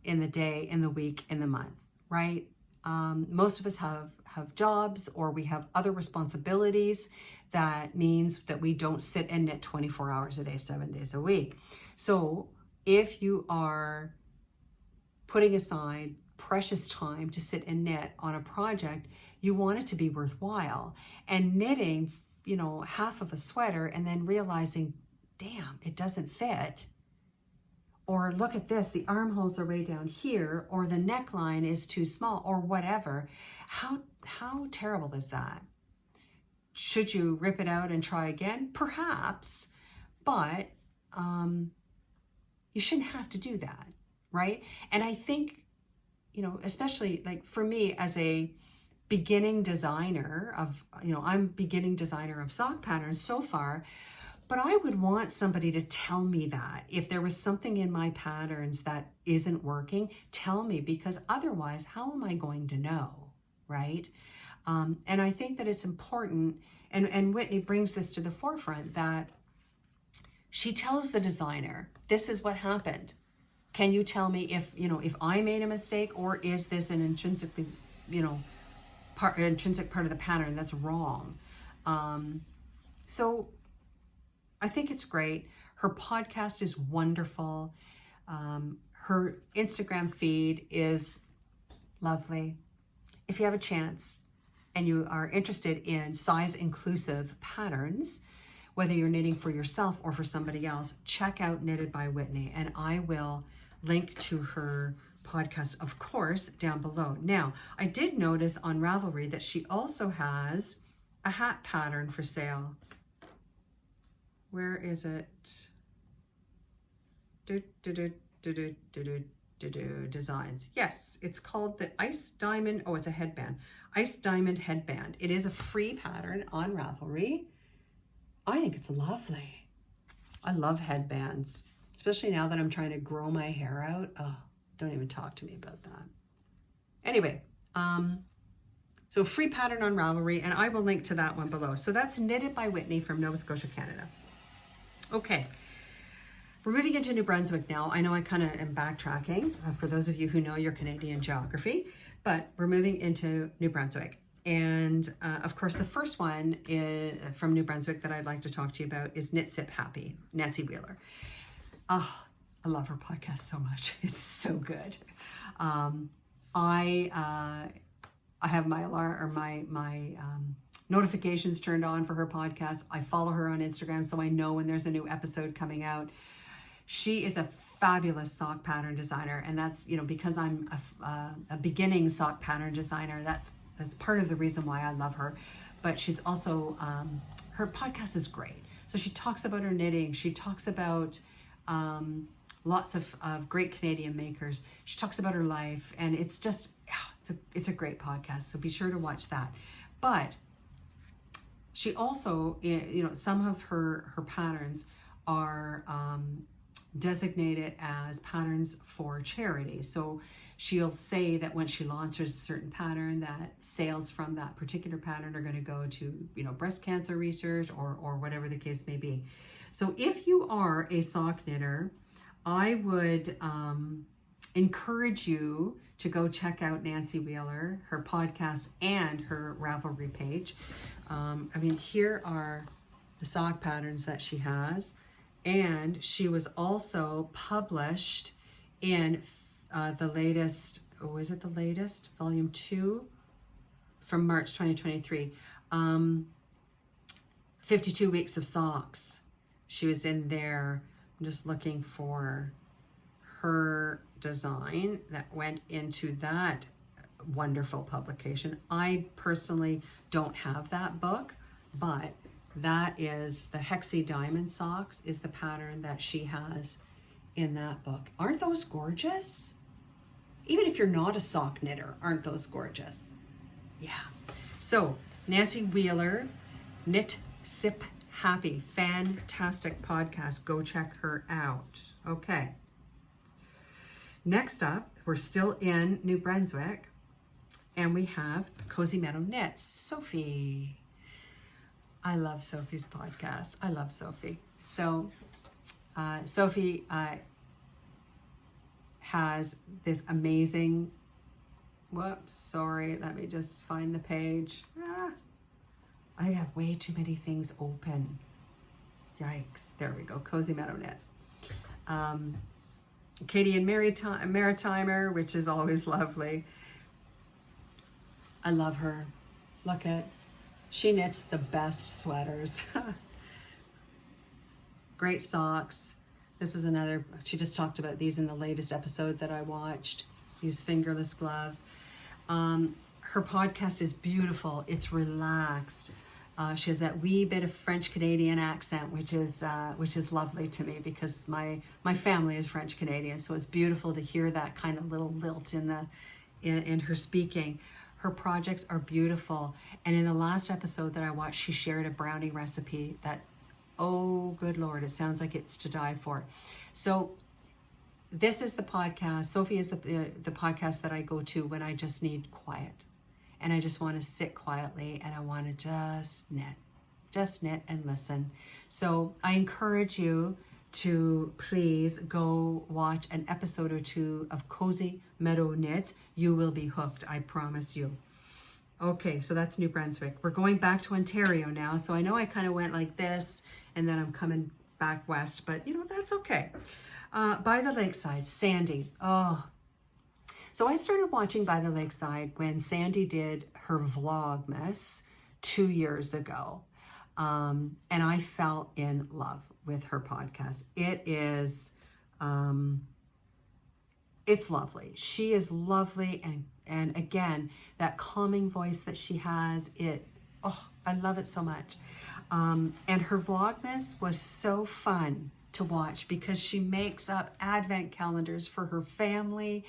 A: in the day, in the week, in the month, right? Most of us have jobs or we have other responsibilities. That means that we don't sit and knit 24 hours a day, 7 days a week. So if you are putting aside precious time to sit and knit on a project, you want it to be worthwhile. And knitting, you know, half of a sweater and then realizing, damn, it doesn't fit. Or look at this, the armholes are way down here, or the neckline is too small, or whatever. How terrible is that? Should you rip it out and try again? Perhaps, but you shouldn't have to do that, right? And I think, you know, especially like for me as a beginning designer of, you know, I'm beginning designer of sock patterns so far, But I would want somebody to tell me that. If there was something in my patterns that isn't working, tell me, because otherwise, how am I going to know, right? And I think that it's important, and Whitney brings this to the forefront, that she tells the designer, this is what happened. Can you tell me if I made a mistake, or is this an intrinsically, intrinsic part of the pattern that's wrong? So I think it's great. Her podcast is wonderful. Her Instagram feed is lovely. If you have a chance and you are interested in size inclusive patterns, whether you're knitting for yourself or for somebody else, check out Knitted by Whitney, and I will link to her podcast, of course, down below. Now, I did notice on Ravelry that she also has a hat pattern for sale. Where is it? Designs. Yes, it's called the Ice Diamond. Oh, it's a headband. Ice Diamond headband. It is a free pattern on Ravelry. I think it's lovely. I love headbands, especially now that I'm trying to grow my hair out. Oh, don't even talk to me about that. Anyway, so free pattern on Ravelry, and I will link to that one below. So that's Knitted by Whitney from Nova Scotia, Canada. Okay, we're moving into New Brunswick now. I know I kind of am backtracking for those of you who know your Canadian geography, but we're moving into New Brunswick. And of course, the first one is from New Brunswick that I'd like to talk to you about is Knit Sip Happy, Nancy Wheeler. Oh, I love her podcast so much. It's so good. I have my alarm, or my notifications turned on for her podcast. I follow her on Instagram, so I know when there's a new episode coming out. She is a fabulous sock pattern designer, and that's, because I'm a beginning sock pattern designer, that's part of the reason why I love her. But she's also, her podcast is great. So she talks about her knitting. She talks about lots of great Canadian makers. She talks about her life, and it's just, it's a great podcast. So be sure to watch that. But she also, some of her patterns are designated as patterns for charity. So she'll say that when she launches a certain pattern, that sales from that particular pattern are going to go to, breast cancer research or whatever the case may be. So if you are a sock knitter, I would encourage you to go check out Nancy Wheeler, her podcast, and her Ravelry page. Here are the sock patterns that she has. And she was also published in the latest, volume 2 from March 2023. 52 Weeks of Socks. She was in there. I'm just looking for her design that went into that wonderful publication. I personally don't have that book, but that is the Hexie Diamond Socks is the pattern that she has in that book. Aren't those gorgeous? Even if you're not a sock knitter, aren't those gorgeous? Yeah. So Nancy Wheeler, Knit Sip Happy, fantastic podcast. Go check her out. Okay. Next up, we're still in New Brunswick, and we have Cozy Meadow Knits. Sophie. I love Sophie's podcast. I love Sophie. So Sophie has this amazing, let me just find the page. I have way too many things open. Yikes. There we go. Cozy Meadow Knits. Canadian Maritimer, which is always lovely. I love her. Look at, she knits the best sweaters. Great socks. This is another, she just talked about these in the latest episode that I watched, these fingerless gloves. Her podcast is beautiful. It's relaxed. She has that wee bit of French Canadian accent, which is lovely to me because my family is French Canadian. So it's beautiful to hear that kind of little lilt in her speaking. Her projects are beautiful. And in the last episode that I watched, she shared a brownie recipe that oh, good Lord, it sounds like it's to die for. So this is the podcast. Sophie is the podcast that I go to when I just need quiet. And I just want to sit quietly and I want to just knit and listen. So I encourage you to please go watch an episode or two of Cozy Meadow Knits. You will be hooked, I promise you. Okay, so that's New Brunswick. We're going back to Ontario now. So I know I kind of went like this and then I'm coming back west, but you know, that's okay. By the Lakeside, Sandy. Oh, so I started watching By the Lakeside when Sandy did her Vlogmas 2 years ago. And I fell in love with her podcast. It is, it's lovely. She is lovely. And again, that calming voice that she has, I love it so much. And her Vlogmas was so fun to watch because she makes up advent calendars for her family.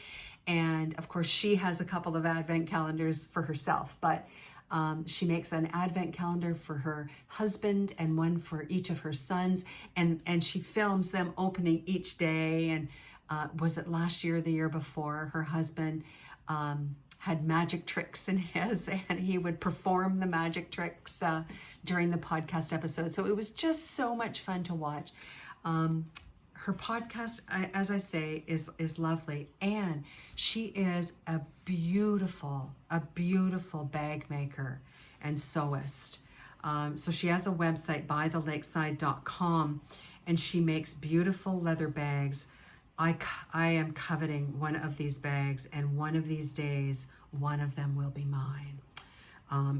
A: And of course she has a couple of advent calendars for herself, but she makes an advent calendar for her husband and one for each of her sons. And she films them opening each day. And was it last year or the year before, her husband had magic tricks in his, and he would perform the magic tricks during the podcast episode. So it was just so much fun to watch. Her podcast, as I say, is lovely, and she is a beautiful bag maker and sewist. So she has a website, bythelakeside.com, and she makes beautiful leather bags. I am coveting one of these bags, and one of these days, one of them will be mine.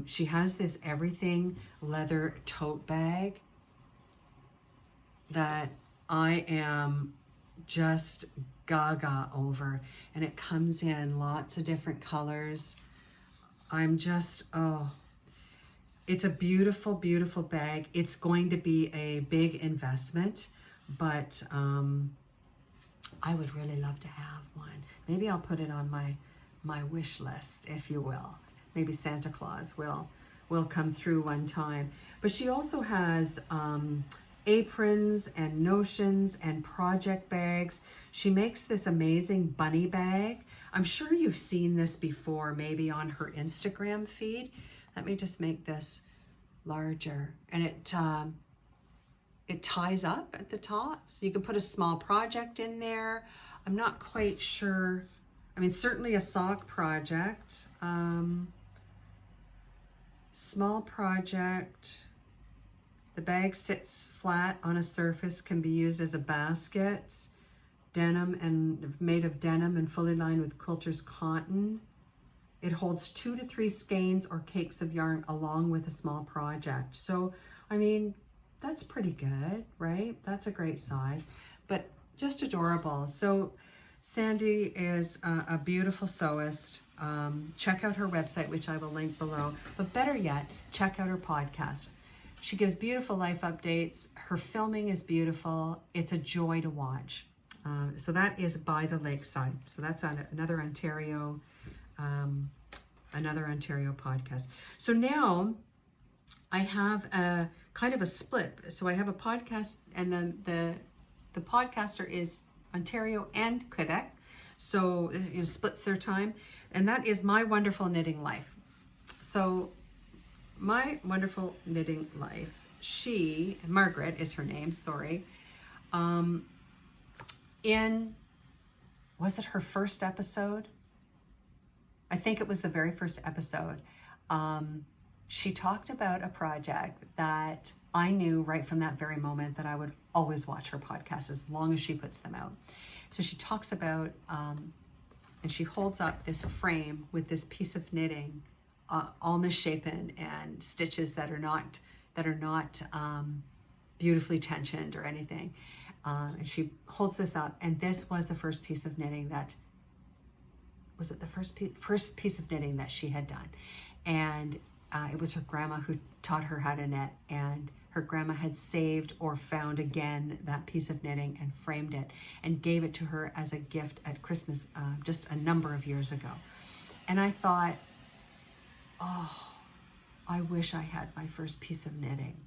A: She has this everything leather tote bag that I am just gaga over, and it comes in lots of different colors. I'm just, it's a beautiful, beautiful bag. It's going to be a big investment, but I would really love to have one. Maybe I'll put it on my wish list, if you will. Maybe Santa Claus will come through one time. But she also has aprons and notions and project bags. She makes this amazing bunny bag. I'm sure you've seen this before, maybe on her Instagram feed. Let me just make this larger. And it ties up at the top, so you can put a small project in there. I'm not quite sure. I mean, certainly a sock project. Small project. The bag sits flat on a surface, can be used as a basket. Denim and made of denim and fully lined with quilter's cotton. It holds 2 to 3 skeins or cakes of yarn along with a small project. So, I mean, that's pretty good, right? That's a great size, but just adorable. So Sandy is a beautiful sewist. Check out her website, which I will link below, but better yet, check out her podcast. She gives beautiful life updates. Her filming is beautiful. It's a joy to watch. So that is By the Lakeside. So that's another Ontario podcast. So now I have a kind of a split. So I have a podcast, and then the podcaster is Ontario and Quebec. So it splits their time, and that is My Wonderful Knitting Life. So My Wonderful Knitting Life, Margaret is her name, sorry. Was it her first episode? I think it was the very first episode. She talked about a project that I knew right from that very moment that I would always watch her podcast as long as she puts them out. So she talks about, and she holds up this frame with this piece of knitting, all misshapen and stitches that are not beautifully tensioned or anything. And she holds this up, and this was the first piece of knitting first piece of knitting that she had done. And it was her grandma who taught her how to knit, and her grandma had saved or found again that piece of knitting and framed it and gave it to her as a gift at Christmas just a number of years ago. And I thought, oh, I wish I had my first piece of knitting,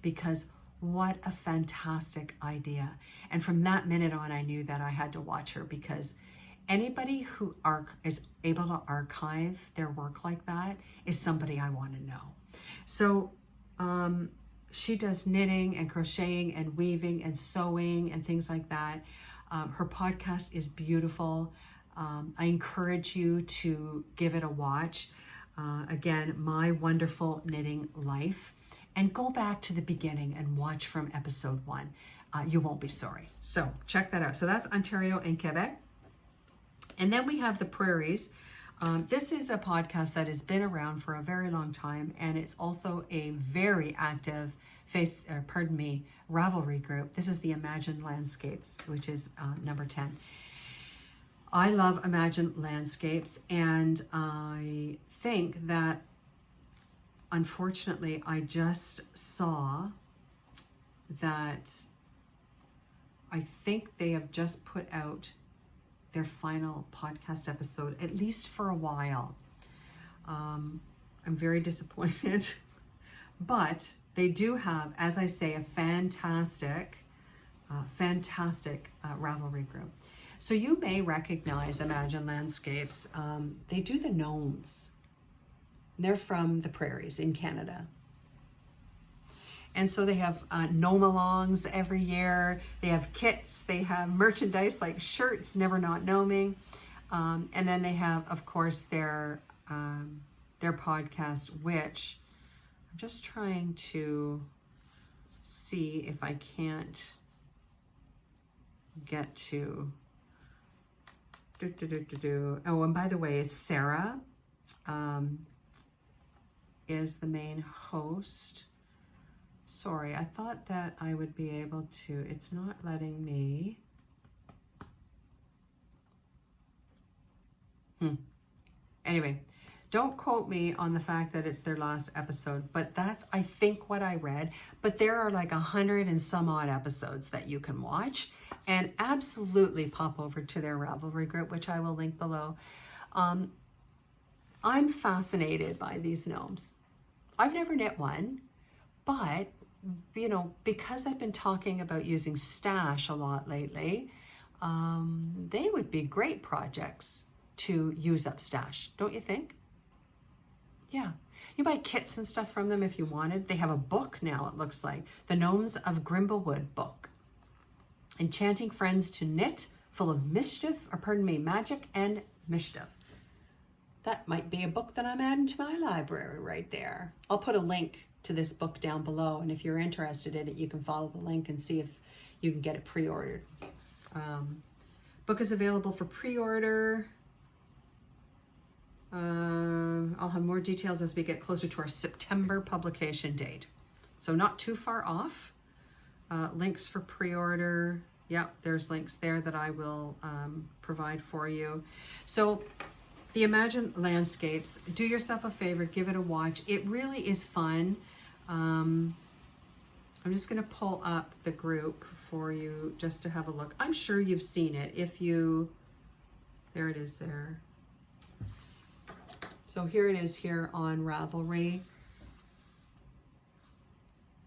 A: because What a fantastic idea. And from that minute on, I knew that I had to watch her, because anybody who is able to archive their work like that is somebody I want to know. So she does knitting and crocheting and weaving and sewing and things like that. Her podcast is beautiful. I encourage you to give it a watch. Again, My Wonderful Knitting Life. And go back to the beginning and watch from episode 1. You won't be sorry. So check that out. So that's Ontario and Quebec. And then we have the Prairies. This is a podcast that has been around for a very long time, and it's also a very active Ravelry group. This is the Imagine Landscapes, which is number 10. I love Imagine Landscapes, and I think that unfortunately I just saw that I think they have just put out their final podcast episode, at least for a while. I'm very disappointed, but they do have, as I say, a fantastic Ravelry group. So you may recognize Imagine Landscapes. They do the gnomes. They're from the Prairies in Canada. And so they have gnome-alongs every year. They have kits. They have merchandise like shirts, Never Not Gnoming. And then they have, of course, their podcast, which I'm just trying to see if I can't get to. Oh, and by the way, Sarah is the main host. Sorry, I thought that I would be able to, it's not letting me. Anyway, don't quote me on the fact that it's their last episode, but that's, I think, what I read. But there are like 100 and some odd episodes that you can watch, and absolutely pop over to their Ravelry group, which I will link below. I'm fascinated by these gnomes. I've never knit one, but you know, because I've been talking about using Stash a lot lately, they would be great projects to use up Stash, don't you think? Yeah, you buy kits and stuff from them if you wanted. They have a book now, it looks like, the Gnomes of Grimblewood book. Enchanting Friends to Knit, full of magic and mischief. That might be a book that I'm adding to my library right there. I'll put a link to this book down below, and if you're interested in it, you can follow the link and see if you can get it pre-ordered. Book is available for pre-order. I'll have more details as we get closer to our September publication date. So not too far off. Links for pre-order. Yep, there's links there that I will provide for you. So the Imagine Landscapes, do yourself a favor, give it a watch. It really is fun. I'm just going to pull up the group for you just to have a look. I'm sure you've seen it. If you, there it is there. So here it is here on Ravelry.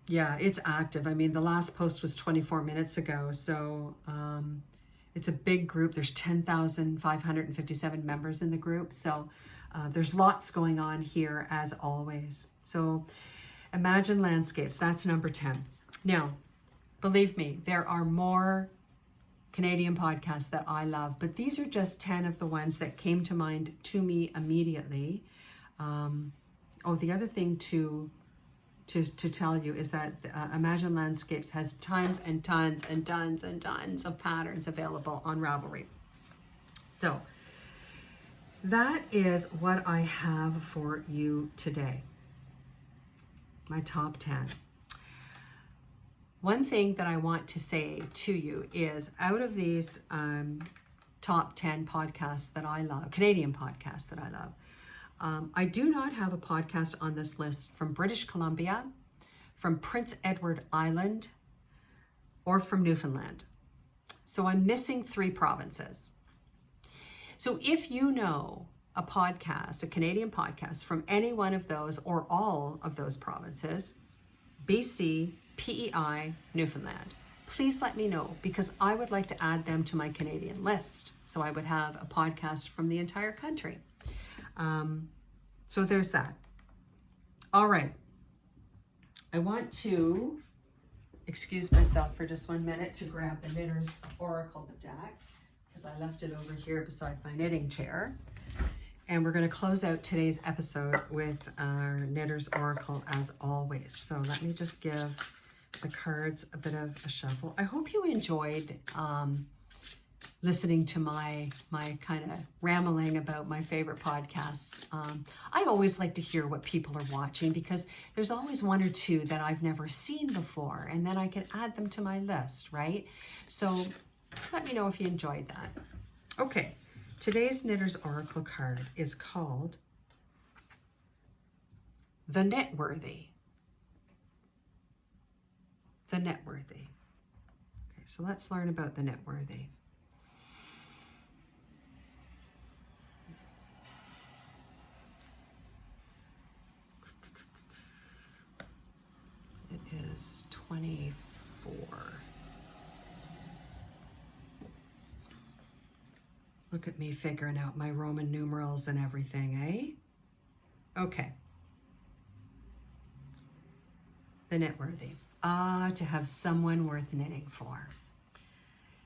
A: Yeah, it's active. I mean, the last post was 24 minutes ago. So it's a big group. There's 10,557 members in the group. So there's lots going on here as always. So Imagine Landscapes, that's number 10. Now, believe me, there are more Canadian podcasts that I love, but these are just 10 of the ones that came to mind to me immediately. The other thing to tell you is that Imagine Landscapes has tons and tons and tons and tons of patterns available on Ravelry. So that is what I have for you today. My top 10. One thing that I want to say to you is, out of these top 10 podcasts that I love, Canadian podcasts that I love, I do not have a podcast on this list from British Columbia, from Prince Edward Island, or from Newfoundland. So I'm missing 3 provinces. So if you know a podcast, a Canadian podcast from any one of those or all of those provinces, BC, PEI, Newfoundland. Please let me know, because I would like to add them to my Canadian list. So I would have a podcast from the entire country. So there's that. All right. I want to excuse myself for just 1 minute to grab the Knitter's Oracle deck, because I left it over here beside my knitting chair. And we're going to close out today's episode with our Knitter's Oracle as always. So let me just give the cards a bit of a shuffle. I hope you enjoyed listening to my kind of rambling about my favorite podcasts. I always like to hear what people are watching, because there's always one or two that I've never seen before, and then I can add them to my list, right? So let me know if you enjoyed that. Okay, today's Knitter's Oracle card is called The Knitworthy. The Knitworthy. Okay, so let's learn about the Knitworthy. It is 24. Look at me figuring out my Roman numerals and everything, eh? Okay. The Knitworthy. Ah, to have someone worth knitting for.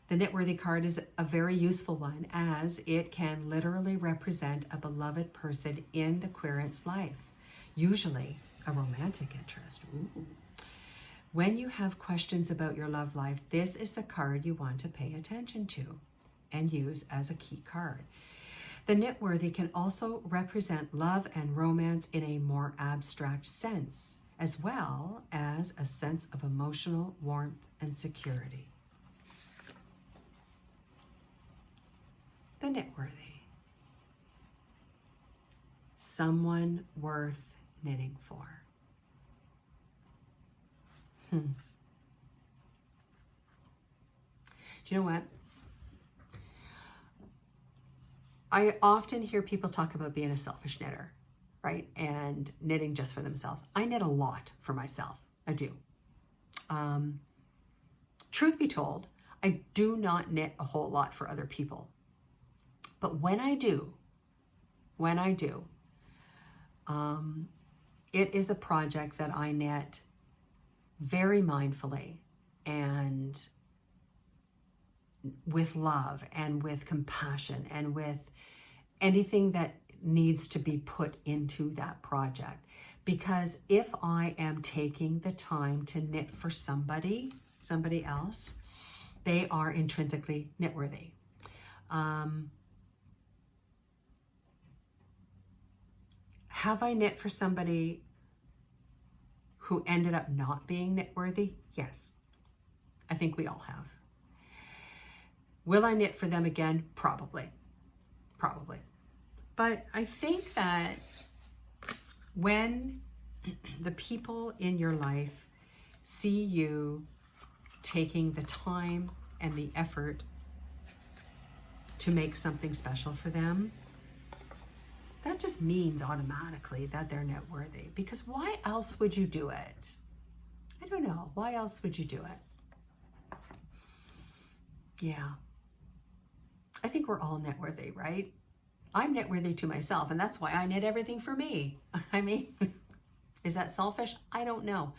A: The Knitworthy card is a very useful one, as it can literally represent a beloved person in the querent's life, usually a romantic interest. Ooh. When you have questions about your love life, this is the card you want to pay attention to and use as a key card. The Knitworthy can also represent love and romance in a more abstract sense, as well as a sense of emotional warmth and security. The Knitworthy. Someone worth knitting for. Do you know what? I often hear people talk about being a selfish knitter, right? And knitting just for themselves. I knit a lot for myself. I do. Truth be told, I do not knit a whole lot for other people. But when I do, it is a project that I knit very mindfully and with love and with compassion and with anything that needs to be put into that project. Because if I am taking the time to knit for somebody else, they are intrinsically knitworthy. Have I knit for somebody who ended up not being knitworthy? Yes, I think we all have. Will I knit for them again? Probably. But I think that when the people in your life see you taking the time and the effort to make something special for them, that just means automatically that they're knitworthy. Because why else would you do it? I don't know. Why else would you do it? Yeah. I think we're all knitworthy, right? I'm knitworthy to myself, and that's why I knit everything for me. I mean, is that selfish? I don't know.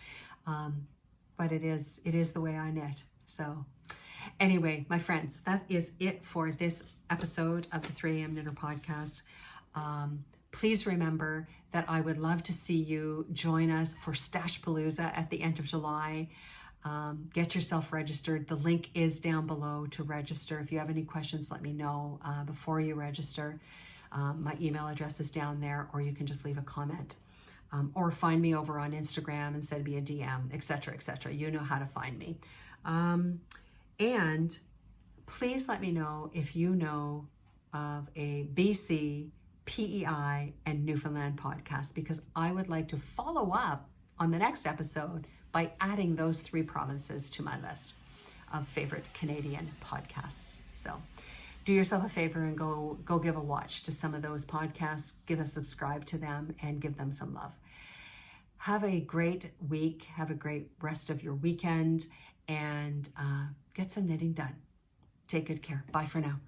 A: But it is the way I knit. So anyway, my friends, that is it for this episode of the 3 a.m. Knitter podcast. Please remember that I would love to see you join us for STASHPALOOZA at the end of July. Get yourself registered. The link is down below to register. If you have any questions, let me know before you register. My email address is down there, or you can just leave a comment. Or find me over on Instagram and send me a DM, etc., etc. You know how to find me. And please let me know if you know of a BC, PEI, and Newfoundland podcast, because I would like to follow up on the next episode by adding those 3 provinces to my list of favorite Canadian podcasts. So do yourself a favor and go give a watch to some of those podcasts, give a subscribe to them, and give them some love. Have a great week. Have a great rest of your weekend, and get some knitting done. Take good care. Bye for now.